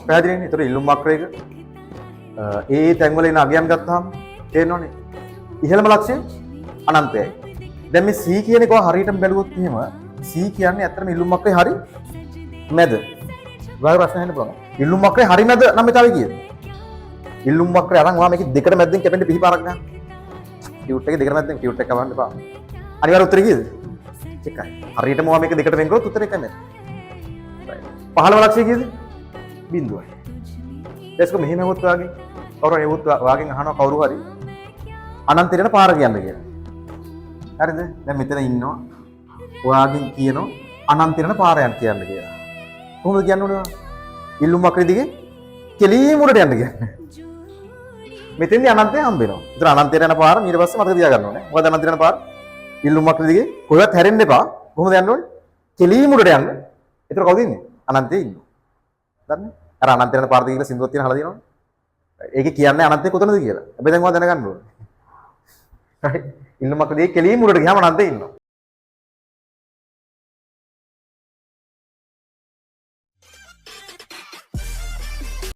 පැහැදිලිනේ. ඒතර ඉල්ලුම් වක්‍රයක ඒ තැන්වල එන අගයන් ගත්තාම තේරෙනවනේ. ඉහළම ලක්ෂ්‍ය අනන්තයයි. දැන් මේ C කියන එක හරියටම බැලුවොත් එහෙම C කියන්නේ ඇත්තටම ඉල්ලුම් වක්‍රේ හරි මැද. ඔයාලා ප්‍රශ්න අහන්න පුළුවන්. ඉල්ලුම් වක්‍රේ හරි මැද නම් මෙතන කීයද? ඉල්ලුම් වක්‍රය අරන් ඔයා මේක දෙකට මැද්දෙන් කැපෙන්න පිහිපාරක් ගන්න. ටියුට් එකේ දෙකට මැද්දෙන් ටියුට් එක කවන්න එපා. අනිවාර්ය උත්තරේ කීයද? එකයි. හරියටම ඔයා මේක දෙකට වෙන් කරොත් උත්තරේ එකයි නේද? පහළම ලක්ෂ්‍ය කීයද? බිඳුවයි. දැස්ක මෙහෙම හොත් වාගේ කවුරු හරි හොත් වාගෙන් අහනවා කවුරු හරි අනන්තයට පාර කියන්න කියලා. හරිද? දැන් මෙතන ඉන්නවා. ඔයාගෙන් කියනවා අනන්තයට පාර යන්න කියන්න කියලා. කොහොමද කියන්න ඕනේ? ඉල්ලුම් වක්‍රය දිගේ කෙලිම උඩට යන්න කියන්නේ. මෙතෙන්දී අනන්තය හම්බ වෙනවා. ඒතර අනන්තයට යන පාර ඊට පස්සේ මතක තියාගන්න ඕනේ. මොකද අනන්තයට යන පාර ඉල්ලුම් වක්‍රය දිගේ කොහෙවත් හැරෙන්න එපා. කොහොමද යන්න ඕනේ? කෙලිම උඩට යන්න. ඒතර කවුද ඉන්නේ? අනන්තයේ ඉන්නවා. දන්නේ? අර අනන්තයට යන පාර දිගේ කියලා සින්දුවක් තියෙන අහලා තියෙනවනේ. ඒකේ කියන්නේ අනන්තය කොතනද කියලා. හැබැයි දැන් ඔයා දැනගන්න ඕනේ. right? ඉල්ලුම් වක්‍රය දිගේ කෙලිම උඩට ගියාම අනන්තයේ ඉන්නවා.